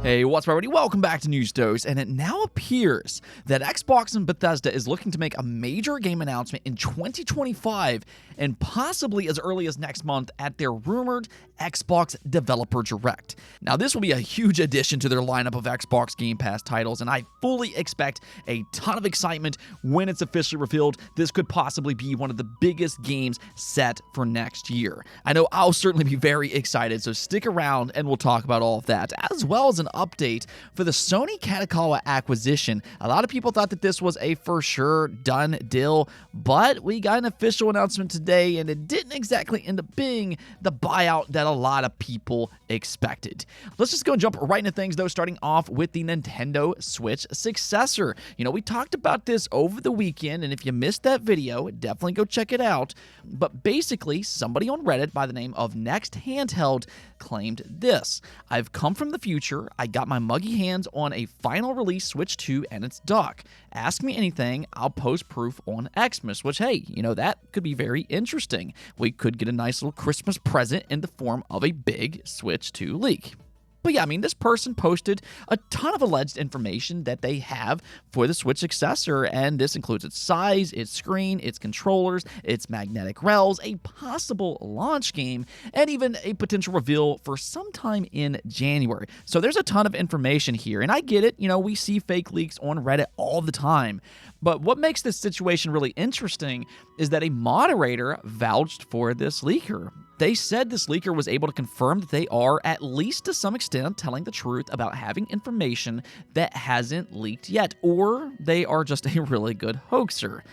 Hey, what's up, everybody? Welcome back to News Dose, and it now appears that Xbox and Bethesda is looking to make a major game announcement in 2025 and possibly as early as next month at their rumored Xbox Developer Direct. Now, this will be a huge addition to their lineup of Xbox Game Pass titles, and I fully expect a ton of excitement when it's officially revealed. This could possibly be one of the biggest games set for next year. I know I'll certainly be very excited, so stick around and we'll talk about all of that, as well as an update for the Sony Kadokawa acquisition. A lot of people thought that this was a for sure done deal, but we got an official announcement today, and it didn't exactly end up being the buyout that a lot of people expected. Let's just go and jump right into things, though, starting off with the Nintendo Switch successor. You know, we talked about this over the weekend, and if you missed that video, definitely go check it out. But basically, somebody on Reddit by the name of Next Handheld claimed this: "I've come from the future. I got my muggy hands on a final release Switch 2 and its dock. Ask me anything, I'll post proof on Xmas," which, hey, you know, that could be very interesting. We could get a nice little Christmas present in the form of a big Switch 2 leak. But yeah, I mean, this person posted a ton of alleged information that they have for the Switch successor, and this includes its size, its screen, its controllers, its magnetic rails, a possible launch game, and even a potential reveal for sometime in January. So there's a ton of information here, and I get it, you know, we see fake leaks on Reddit all the time. But what makes this situation really interesting is that a moderator vouched for this leaker. They said this leaker was able to confirm that they are, at least to some extent, telling the truth about having information that hasn't leaked yet, or they are just a really good hoaxer.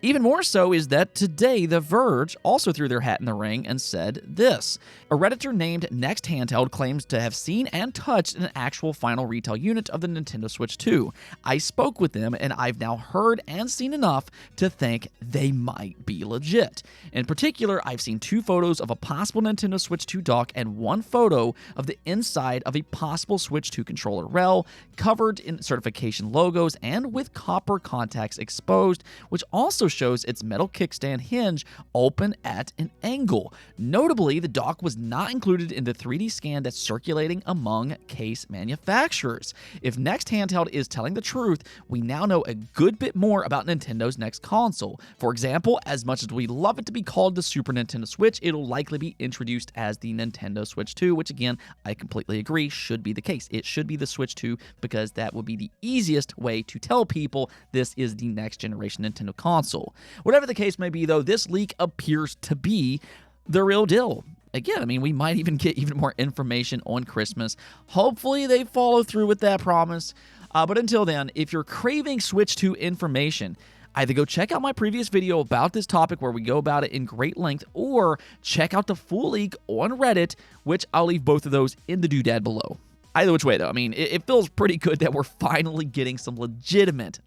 Even more so is that today, The Verge also threw their hat in the ring and said this: "A Redditor named Next Handheld claims to have seen and touched an actual final retail unit of the Nintendo Switch 2. I spoke with them, and I've now heard and seen enough to think they might be legit. In particular, I've seen 2 photos of a possible Nintendo Switch 2 dock and 1 photo of the inside of a possible Switch 2 controller rail, covered in certification logos and with copper contacts exposed, which also shows its metal kickstand hinge open at an angle. Notably, the dock was not included in the 3D scan that's circulating among case manufacturers. If Next Handheld is telling the truth, we now know a good bit more about Nintendo's next console. For example, as much as we love it to be called the Super Nintendo Switch, it'll likely be introduced as the Nintendo Switch 2, which again, I completely agree, should be the case. It should be the Switch 2 because that would be the easiest way to tell people this is the next generation Nintendo console. Whatever the case may be, though, this leak appears to be the real deal. Again, I mean, we might even get even more information on Christmas. Hopefully, they follow through with that promise. But until then, if you're craving Switch 2 information, either go check out my previous video about this topic where we go about it in great length, or check out the full leak on Reddit, which I'll leave both of those in the doodad below. Either which way, though, I mean, it feels pretty good that we're finally getting some legitimate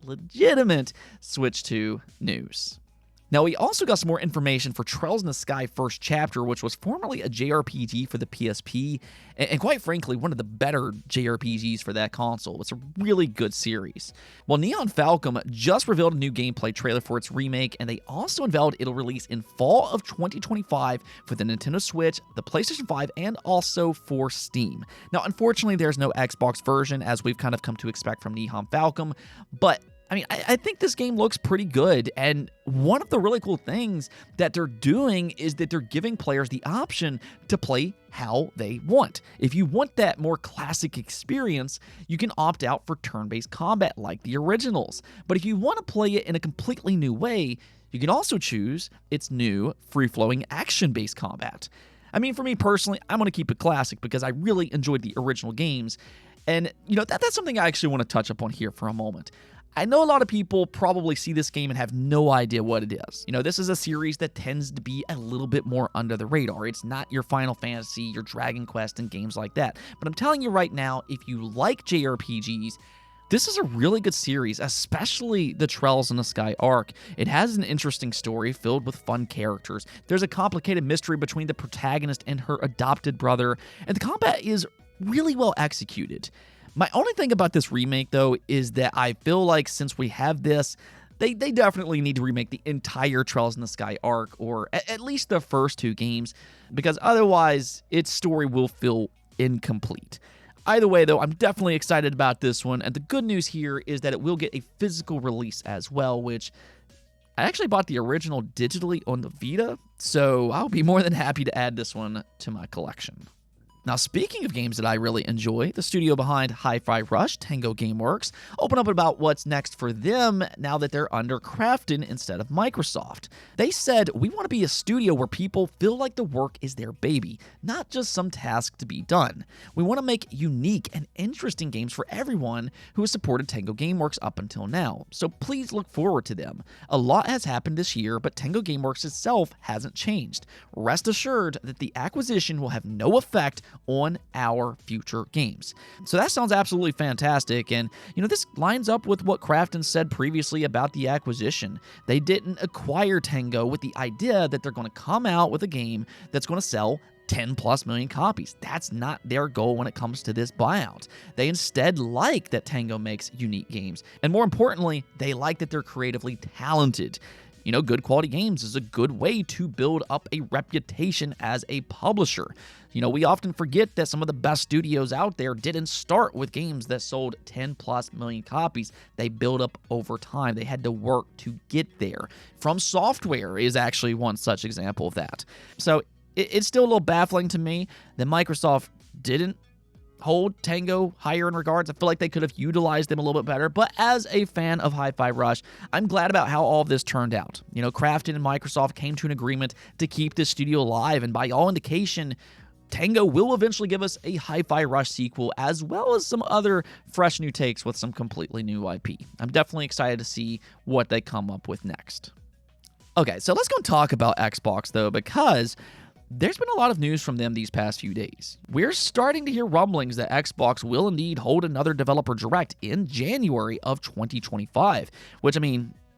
Switch 2 news. Now, we also got some more information for Trails in the Sky First Chapter, which was formerly a JRPG for the PSP, and quite frankly, one of the better JRPGs for that console. It's a really good series. Well, Neon Falcom just revealed a new gameplay trailer for its remake, and they also unveiled it'll release in fall of 2025 for the Nintendo Switch, the PlayStation 5, and also for Steam. Now, unfortunately, there's no Xbox version, as we've kind of come to expect from Neon Falcom, but I mean, I think this game looks pretty good, and one of the really cool things that they're doing is that they're giving players the option to play how they want. If you want that more classic experience, you can opt out for turn-based combat like the originals. But if you want to play it in a completely new way, you can also choose its new free-flowing action-based combat. I mean, for me personally, I'm going to keep it classic because I really enjoyed the original games, and you know, that's something I actually want to touch upon here for a moment. I know a lot of people probably see this game and have no idea what it is. You know, this is a series that tends to be a little bit more under the radar. It's not your Final Fantasy, your Dragon Quest, and games like that. But I'm telling you right now, if you like JRPGs, this is a really good series, especially the Trails in the Sky arc. It has an interesting story filled with fun characters. There's a complicated mystery between the protagonist and her adopted brother, and the combat is really well executed. My only thing about this remake, though, is that I feel like since we have this, they definitely need to remake the entire Trails in the Sky arc, or at least the first 2 games, because otherwise its story will feel incomplete. Either way, though, I'm definitely excited about this one, and the good news here is that it will get a physical release as well, which I actually bought the original digitally on the Vita, so I'll be more than happy to add this one to my collection. Now, speaking of games that I really enjoy, the studio behind Hi-Fi Rush, Tango GameWorks, open up about what's next for them now that they're under Krafton instead of Microsoft. They said, "We want to be a studio where people feel like the work is their baby, not just some task to be done. We want to make unique and interesting games for everyone who has supported Tango GameWorks up until now, so please look forward to them. A lot has happened this year, but Tango GameWorks itself hasn't changed. Rest assured that the acquisition will have no effect on our future games." So that sounds absolutely fantastic, and this lines up with what Krafton said previously about the acquisition. They didn't acquire Tango with the idea that they're going to come out with a game that's going to sell 10 plus million copies. That's not their goal when it comes to this buyout. They instead like that Tango makes unique games, and more importantly, they like that they're creatively talented. Good quality games is a good way to build up a reputation as a publisher. We often forget that some of the best studios out there didn't start with games that sold 10 plus million copies. They built up over time. They had to work to get there. From Software is actually one such example of that. So it's still a little baffling to me that Microsoft didn't hold Tango higher in regards. I feel like they could have utilized them a little bit better, but as a fan of Hi-Fi Rush, I'm glad about how all of this turned out. Krafton and Microsoft came to an agreement to keep this studio alive, and by all indication, Tango will eventually give us a Hi-Fi Rush sequel, as well as some other fresh new takes with some completely new IP. I'm definitely excited to see what they come up with next. Okay, so let's go talk about Xbox, though, because there's been a lot of news from them these past few days. We're starting to hear rumblings that Xbox will indeed hold another developer direct in January of 2025, which,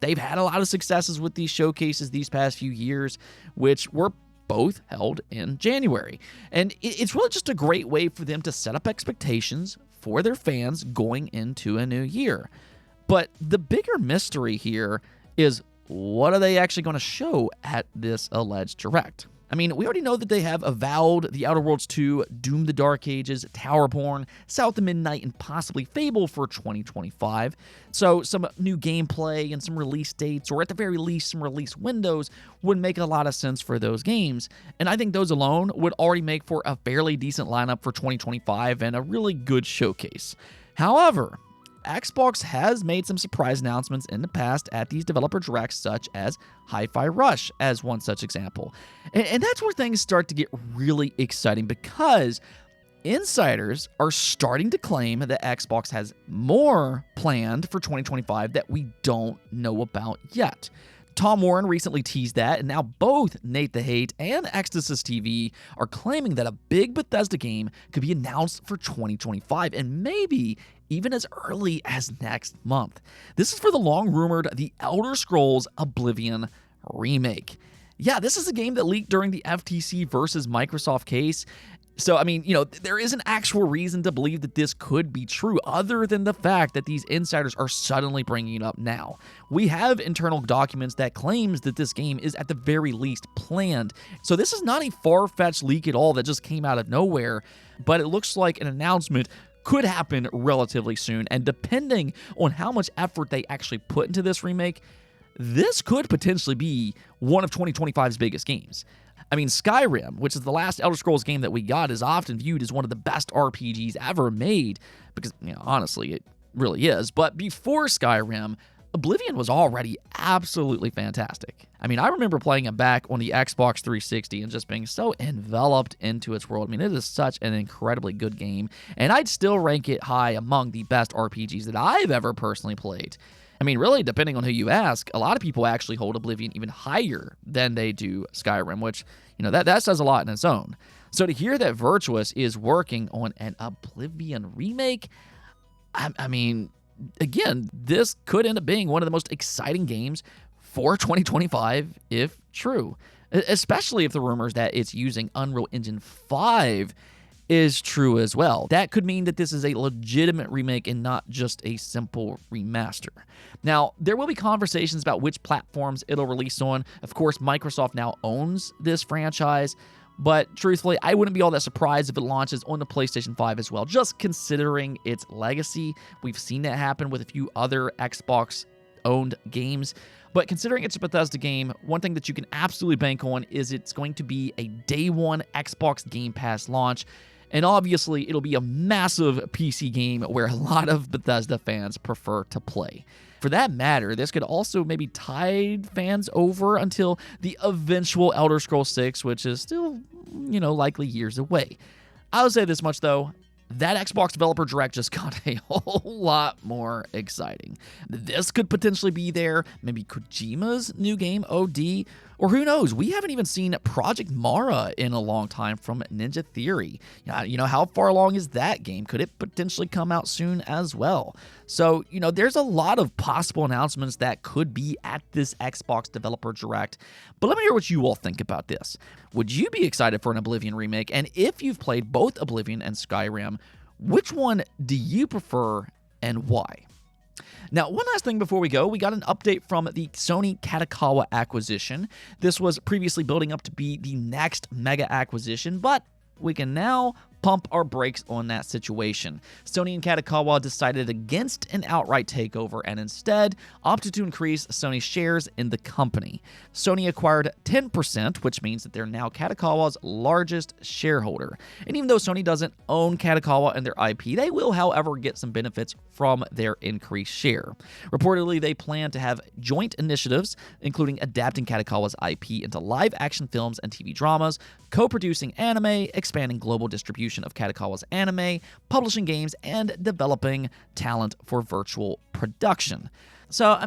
they've had a lot of successes with these showcases these past few years, which were both held in January. And it's really just a great way for them to set up expectations for their fans going into a new year. But the bigger mystery here is, what are they actually going to show at this alleged direct? We already know that they have Avowed, The Outer Worlds 2, Doom the Dark Ages, Towerborn, South of Midnight, and possibly Fable for 2025. So some new gameplay and some release dates, or at the very least some release windows, would make a lot of sense for those games. And I think those alone would already make for a fairly decent lineup for 2025 and a really good showcase. However, Xbox has made some surprise announcements in the past at these developer directs, such as Hi-Fi Rush as one such example. And that's where things start to get really exciting, because insiders are starting to claim that Xbox has more planned for 2025 that we don't know about yet. Tom Warren recently teased that, and now both Nate the Hate and Extasis TV are claiming that a big Bethesda game could be announced for 2025, and maybe even as early as next month. This is for the long-rumored The Elder Scrolls Oblivion remake. Yeah, this is a game that leaked during the FTC versus Microsoft case. So, there is an actual reason to believe that this could be true, other than the fact that these insiders are suddenly bringing it up now. We have internal documents that claims that this game is at the very least planned. So this is not a far-fetched leak at all that just came out of nowhere, but it looks like an announcement could happen relatively soon. And depending on how much effort they actually put into this remake, this could potentially be one of 2025's biggest games. Skyrim, which is the last Elder Scrolls game that we got, is often viewed as one of the best RPGs ever made, because, honestly, it really is. But before Skyrim, Oblivion was already absolutely fantastic. I remember playing it back on the Xbox 360 and just being so enveloped into its world. It is such an incredibly good game, and I'd still rank it high among the best RPGs that I've ever personally played. Really, depending on who you ask, a lot of people actually hold Oblivion even higher than they do Skyrim, which, that says a lot in its own. So to hear that Virtuous is working on an Oblivion remake, again, this could end up being one of the most exciting games for 2025, if true. Especially if the rumors that it's using Unreal Engine 5 is true as well. That could mean that this is a legitimate remake and not just a simple remaster. Now, there will be conversations about which platforms it'll release on. Of course, Microsoft now owns this franchise, But truthfully, I wouldn't be all that surprised if it launches on the PlayStation 5 as well, just considering its legacy. We've seen that happen with a few other Xbox-owned games. But considering it's a Bethesda game, one thing that you can absolutely bank on is it's going to be a day one Xbox Game Pass launch. And obviously, it'll be a massive PC game where a lot of Bethesda fans prefer to play. For that matter, this could also maybe tide fans over until the eventual Elder Scrolls 6, which is still, likely years away. I'll say this much, though. That Xbox Developer Direct just got a whole lot more exciting. This could potentially be there, maybe Kojima's new game, OD, or who knows, we haven't even seen Project Mara in a long time from Ninja Theory. How far along is that game? Could it potentially come out soon as well? So, there's a lot of possible announcements that could be at this Xbox Developer Direct. But let me hear what you all think about this. Would you be excited for an Oblivion remake? And if you've played both Oblivion and Skyrim, which one do you prefer and why? Now, one last thing before we go, we got an update from the Sony Kadokawa acquisition. This was previously building up to be the next mega acquisition, but we can now pump our brakes on that situation. Sony and Kadokawa decided against an outright takeover and instead opted to increase Sony's shares in the company. Sony acquired 10%, which means that they're now Kadokawa's largest shareholder. And even though Sony doesn't own Kadokawa and their IP, they will, however, get some benefits from their increased share. Reportedly, they plan to have joint initiatives, including adapting Kadokawa's IP into live-action films and TV dramas, co-producing anime, expanding global distribution of Kadokawa's anime, publishing games, and developing talent for virtual production. So, I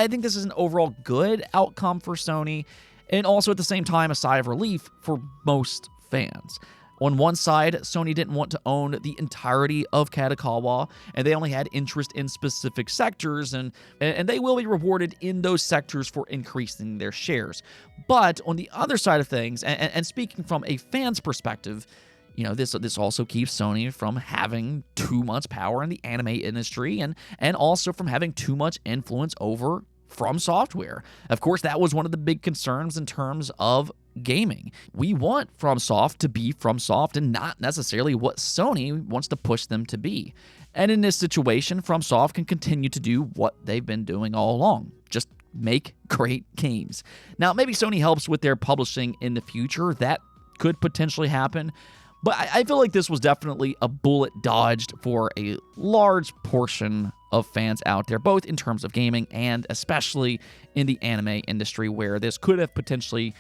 think this is an overall good outcome for Sony, and also at the same time a sigh of relief for most fans. On one side, Sony didn't want to own the entirety of Kadokawa, and they only had interest in specific sectors, and they will be rewarded in those sectors for increasing their shares. But on the other side of things, and speaking from a fan's perspective, this also keeps Sony from having too much power in the anime industry and also from having too much influence over From Software. Of course, that was one of the big concerns in terms of gaming. We want FromSoft to be FromSoft and not necessarily what Sony wants to push them to be. And in this situation, FromSoft can continue to do what they've been doing all along. Just make great games. Now, maybe Sony helps with their publishing in the future. That could potentially happen. But I feel like this was definitely a bullet dodged for a large portion of fans out there, both in terms of gaming and especially in the anime industry, where this could have potentially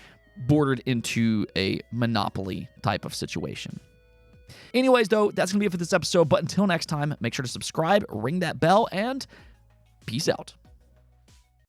bordered into a monopoly type of situation. Anyways, though, that's going to be it for this episode. But until next time, make sure to subscribe, ring that bell, and peace out.